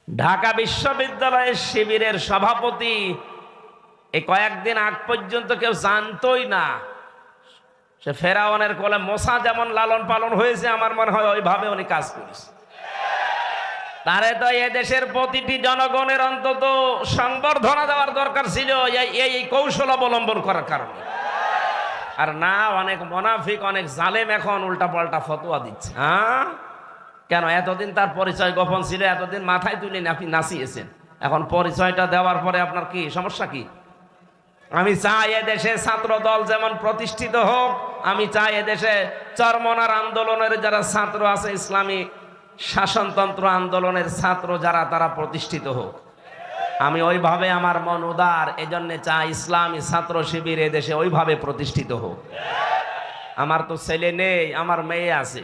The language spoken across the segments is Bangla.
ঢাকা বিশ্ববিদ্যালয়ের শিবিরের সভাপতি এই কয়েকদিন আগ পর্যন্ত কেউ জানতোই না সে ফেরাউনের কোলে মোসা যেমন লালন পালন হয়েছে, আমার মনে হয় ওইভাবে উনি কাজ করেছে। তারে তো এ দেশের প্রতিটি জনগণের অন্তত সংবর্ধনা দেওয়ার দরকার ছিল এই কৌশল অবলম্বন করার কারণে। আর না, অনেক মুনাফিক, অনেক জালেম এখন উল্টা পাল্টা ফতোয়া দিচ্ছে। কেন? এতদিন তার পরিচয় গোপন ছিল, এতদিন মাথায় তুলে আপনি নাচিয়েছেন, এখন পরিচয়টা দেওয়ার পরে আপনার কি সমস্যা? কি আমি চাই এদেশে ছাত্র দল যেমন প্রতিষ্ঠিত হোক, আমি চাই এদেশে চরমনার আন্দোলনের যারা ছাত্র আছে, ইসলামী শাসনতন্ত্র আন্দোলনের ছাত্র যারা, তারা প্রতিষ্ঠিত হোক। আমি ওইভাবে, আমার মন উদার, এজন্য চাই ইসলামী ছাত্র শিবির এদেশে ওইভাবে প্রতিষ্ঠিত হোক। আমার তো ছেলে নেই, আমার মেয়ে আছে।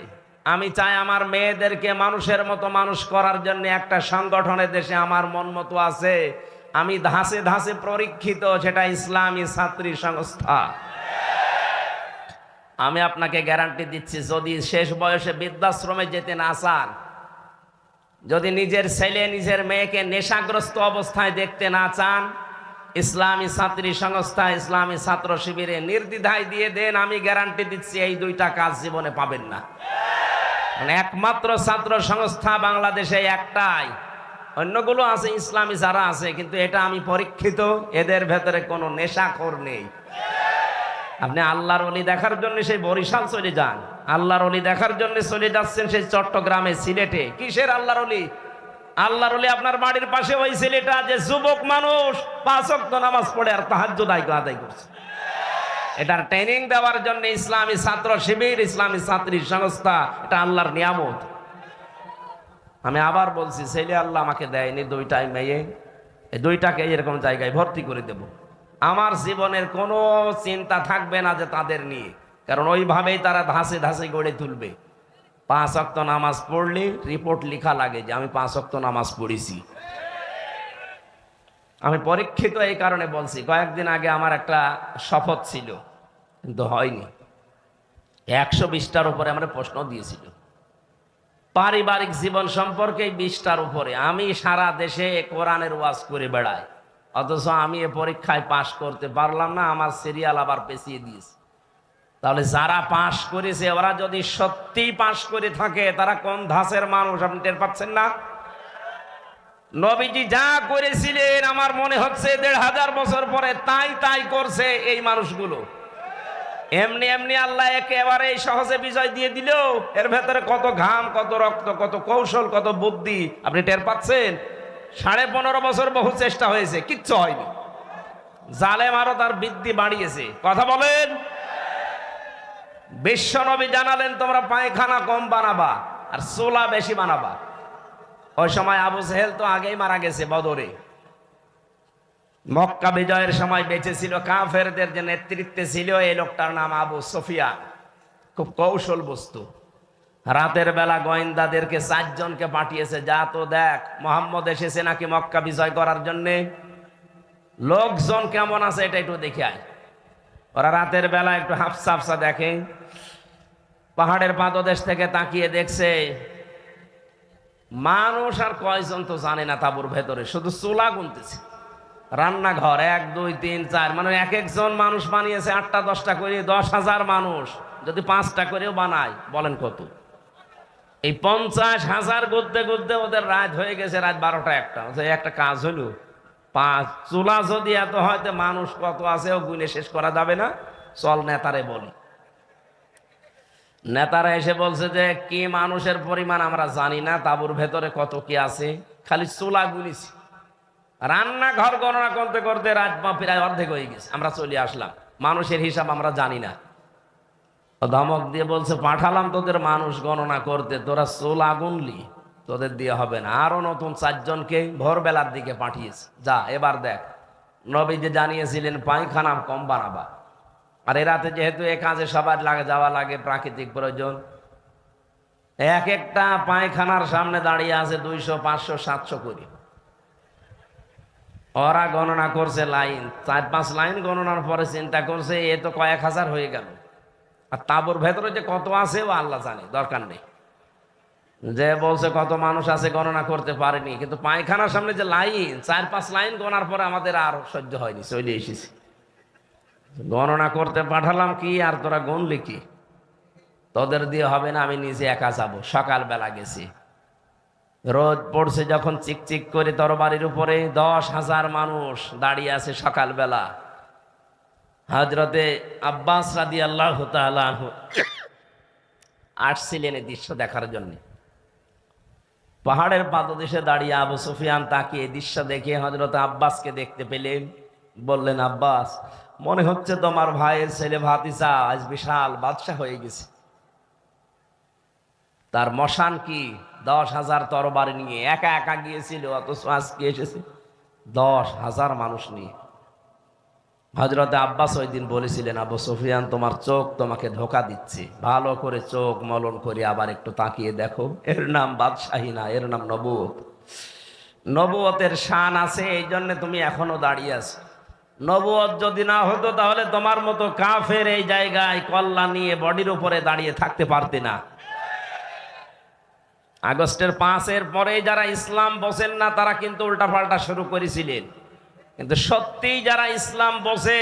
আমি চাই আমার মেয়েদেরকে মানুষের মতো মানুষ করার জন্য একটা সংগঠনের দেশে আমার মন মতো আছে, আমি ধাসে ধাসে পরীক্ষিত, সেটা ইসলামী ছাত্রী সংস্থা। আমি আপনাকে গ্যারান্টি দিচ্ছি, যদি শেষ বয়সে বৃদ্ধাশ্রমে যেতে না চান, যদি নিজের ছেলে নিজের মেয়েকে নেশাগ্রস্ত অবস্থায় দেখতে না চান, ইসলামী ছাত্রী সংস্থা, ইসলামী ছাত্র শিবিরে নির্দ্বিধায় দিয়ে দেন, আমি গ্যারান্টি দিচ্ছি এই দুইটা কাজ জীবনে পাবেন না। একমাত্র ছাত্র সংস্থা বাংলাদেশে একটাই, অন্যগুলো আছে ইসলামী যারা আছে, কিন্তু এটা আমি পরীক্ষিত, এদের ভেতরে কোনো নেশাখোর নেই। আপনি আল্লাহর ওলি দেখার জন্য সেই বরিশাল চলে যান, আল্লাহর ওলি দেখার জন্য চলে যাচ্ছেন সেই চট্টগ্রামে, সিলেটে। কিসের আল্লাহর ওলি? আল্লাহর ওলি আপনার বাড়ির পাশে ওই ছেলেটা যে যুবক মানুষ 5 ওয়াক্ত নামাজ পড়ে আর তাহাজ্জুদ আদায় করছে। এটার ট্রেনিং দেওয়ার জন্য ইসলামী ছাত্র শিবির, ইসলামী ছাত্রী সংস্থা, এটা আল্লাহর নিয়ামত। আমি আবার বলছি, ছেলে আল্লাহ আমাকে দেয়নি, দুইটাই মেয়ে, এই দুইটাকে এরকম জায়গায় ভর্তি করে দেব। আমার জীবনের কোনো চিন্তা থাকবে না যে তাদের নিয়ে, কারণ ওইভাবেই তারা ধাসে ধাসে গড়ে তুলবে। 5 ওয়াক্ত নামাজ পড়লে রিপোর্ট লেখা লাগে যে আমি 5 ওয়াক্ত নামাজ পড়েছি। আমি পরীক্ষিত এই কারণে বলছি, কয়েকদিন আগে আমার একটা শপথ ছিল, কিন্তু হয়নি। 120টার উপরে আমরা প্রশ্ন দিয়েছিল, পারিবারিক জীবন সম্পর্কে 20টার উপরে। আমি সারা দেশে কোরআনের ওয়াজ করে বেড়াই, অথচ আমি এ পরীক্ষায় পাশ করতে পারলাম না, আমার সিরিয়াল আবার পেছিয়ে দিয়েছে। তাহলে যারা পাশ করেছে, ওরা যদি সত্যি পাশ করে থাকে, তারা কোন ধাঁচের মানুষ আপনি টের পাচ্ছেন না? নবীজি যা করেছিলেন, আমার মনে হচ্ছে 1500 বছর পরে তাই করছে এই মানুষগুলো। এমনি এমনি আল্লাহ একেবারে সহজে বিজয় দিয়ে দিল। এর ভেতরে কত ঘাম, কত রক্ত, কত কৌশল, কত বুদ্ধি আপনি টের পাচ্ছেন? 15.5 বছর বহু চেষ্টা হয়েছে, কিচ্ছু হয়নি। জালেম আরো তার বৃদ্ধি বাড়িয়েছে। কথা বলেন। বিশ্ব নবী জানালেন, তোমরা পায়খানা কম বানাবা আর চুলা বেশি বানাবা। ওই সময় আবু জেহেল তো আগেই মারা গেছে বদরে। মক্কা বিজয়ের সময় বেঁচে ছিল, কাফেরদের যে নেতৃত্বে ছিল এই লোকটার নাম আবু সুফিয়ান। খুব কৌশল বস্তু। রাতের বেলা গোয়েন্দাদেরকে 4 জনকে পাঠিয়েছে, যা তো দেখ মোহাম্মদ এসেছে নাকি মক্কা বিজয় করার জন্যে, লোকজন কেমন আছে এটা একটু দেখে আয়। ওরা রাতের বেলা একটু হাফসা হাফসা দেখে, পাহাড়ের পাদদেশ থেকে তাকিয়ে দেখছে মানুষ আর কয়জন তো জানে না তাঁবুর ভেতরে, শুধু চুলা গুনতেছে। রান্নাঘর 1 2 3 4, মানে এক একজন মানুষ বানিয়েছে 8টা 10টা করে। 10,000 মানুষ যদি 5টা করেও বানায়, বলেন কত? এই 50,000 গুনতে গুনতে ওদের রাত হয়ে গেছে, রাত 12টা 1টা। একটা কাজ হলো, 5 চুলা যদি এত হয়তো মানুষ কত আছে ও গুনে শেষ করা যাবে না, চল নেতারে বলি। নেতারা এসে বলছে যে কি মানুষের পরিমাণ আমরা জানি না, তাঁবুর ভেতরে কত কি আছে, খালি চুলা গুনিছি। রান্নাঘর গণনা করতে করতে রাত প্রায় অর্ধেক হয়ে গেছে, আমরা চলে আসলাম, মানুষের হিসাব আমরা জানি না। ধমক দিয়ে বলছে, পাঠালাম তোদের মানুষ গণনা করতে, তোরা চুলা গুনলি, তোদের দিয়ে হবে না। আরো নতুন 4 জনকে ভোরবেলার দিকে পাঠিয়েছে, যা এবার দেখ। নবী যে জানিয়েছিলেন পায়খানা কম বানাবা, আর এ রাতে যেহেতু এ কাজে সবার যাওয়া লাগে, প্রাকৃতিক প্রয়োজন, এক একটা পায়খানার সামনে দাঁড়িয়ে আছে 200 500 700 করে। ওরা গণনা করছে লাইন, 4-5 লাইন গণনার পরে চিন্তা করছে এ তো কয়েক হাজার হয়ে গেল, আর তাঁবুর ভেতরে যে কত আছে ও আল্লাহ জানে, দরকার নেই। যে বলছে কত মানুষ আছে গণনা করতে পারেনি, কিন্তু পায়খানার সামনে যে লাইন, 4-5 লাইন গণার পরে আমাদের আর সহ্য হয়নি, চলে এসেছি। গণনা করতে পাঠালাম কি আর তোরা গুনলি কি? তোদের দিয়ে হবে না, আমি নিজে একা যাবো। সকালবেলা গেছি, রোদ পড়ছে যখন, চিকচিক করে তরবারির উপরে 10,000 মানুষ দাঁড়িয়ে আছে সকালবেলা। হযরতে আব্বাস রাদিয়াল্লাহু তাআলা আনহু আসছিলেন এই দৃশ্য দেখার জন্য। পাহাড়ের পাদদেশে দাঁড়িয়ে আবু সুফিয়ান তাকিয়ে দৃশ্য দেখে হযরত আব্বাসকে দেখতে পেলেন। বললেন, আব্বাস, মনে হচ্ছে তোমার ভাইয়ের ছেলে ভাতিজা আজ বিশাল বাদশা হয়ে গেছে। তার মশান কি 10,000 তরবারি নিয়ে একা একা গিয়েছিল, অথচ আজকে এসেছে 10,000 মানুষ নিয়ে। হযরতে আব্বাস ওই দিন বলেছিলেন, আবু সুফিয়ান, তোমার চোখ তোমাকে ধোকা দিচ্ছে, ভালো করে চোখ মলন করে আবার একটু তাকিয়ে দেখো, এর নাম বাদশাহী না, এর নাম নবুয়ত। নবুয়তের শান আছে, এই জন্য তুমি এখনো দাঁড়িয়ে আছো। নবুয়ত যদি না হতো তাহলে তোমার মতো কাফের এই জায়গায় কল্লা নিয়ে বডির উপরে দাঁড়িয়ে থাকতে পারতে না। আগস্টের 5-এর পরে যারা ইসলাম বোঝেন না তারা কিন্তু উল্টাপাল্টা শুরু করেছিলেন, কিন্তু সত্যিই যারা ইসলাম বোঝে,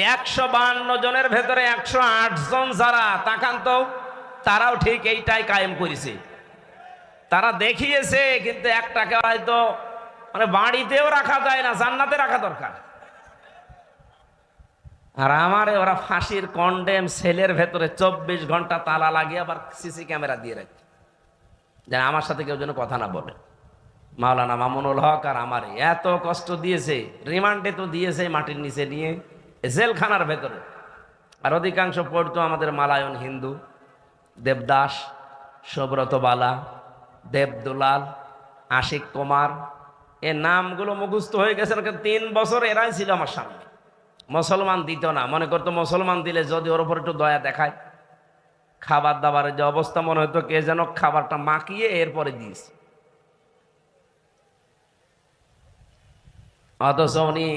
152 জনের ভেতরে 108 জন যারা, তাকান তো, তারাও ঠিক এইটাই কায়েম করেছে। তারা দেখিয়েছে, কিন্তু একটাকে হয়তো মানে বাড়িতেও রাখা যায় না, জান্নাতে রাখা দরকার। আর আমারে ওরা ফাঁসির কন্ডেম সেলের ভেতরে 24 ঘন্টা তালা লাগিয়ে আবার সিসি ক্যামেরা দিয়ে রাখে, যেন আমার সাথে কেউ যেন কথা না বলে। মাওলানা মামুনুল হক আর আমারে এত কষ্ট দিয়েছে, রিমান্ডে তো দিয়েছে মাটির নিচে নিয়ে, জেলখানার ভেতরে। আর অধিকাংশ পড়তো আমাদের মালায়ন হিন্দু, দেবদাস, সুব্রত বালা, দেবদুলাল, আশিক কুমার, এ নামগুলো মুখস্থ হয়ে গেছে। 3 বছর এরাই ছিল আমার সামনে। মুসলমান দিত না, মনে করতো মুসলমান দিলে যদি ওর উপর একটু দয়া দেখায়। খাবার দাবারের যে অবস্থা, মনে হতো কে যেন খাবারটা মাখিয়ে এরপরে দিয়েছে। অথচ উনি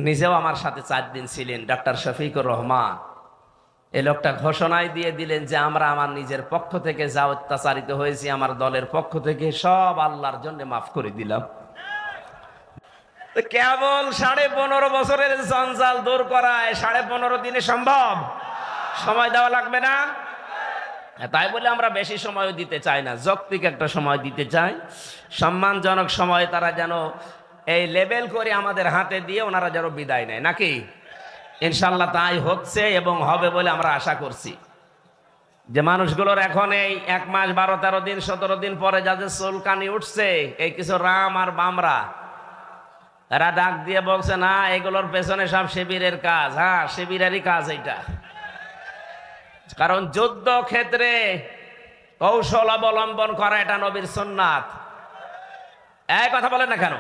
নিজেও আমার সাথে 4 দিন ছিলেন, ডাক্তার শফিকুর রহমান। এই লোকটা ঘোষণায় দিয়ে দিলেন যে আমরা আমার নিজের পক্ষ থেকে যা অত্যাচারিত হয়েছি, আমার দলের পক্ষ থেকে সব আল্লাহর জন্য মাফ করে দিলাম। কেবল 15.5 বছরের জঞ্জাল দূর করায় 15.5 দিনে সম্ভব? সময় দেওয়া লাগবে না? তাই বলে আমরা বেশি সময় দিতে চাই না, যৌক্তিক একটা সময় দিতে চাই, সম্মানজনক সময়। তারা যেন এই লেবেল করে আমাদের হাতে দিয়ে ওনারা যেন বিদায় নেয়, নাকি? ইনশাল্লাহ তাই হচ্ছে এবং হবে বলে আমরা আশা করছি। যে মানুষগুলোর এখন এই 1 মাস 12-13 দিন 17 দিন পরে যাদের চুলকানি উঠছে, এই কিছু রাম আর বামরা, এরা ডাক দিয়ে বলছে, না, এগুলোর পেছনে সব শিবিরের কাজ। হ্যাঁ, শিবিরেরই কাজ এটা। কারণ যুদ্ধ ক্ষেত্রে কৌশল অবলম্বন করা এটা নবীর সুন্নাত। এই কথা বলেন না কেন?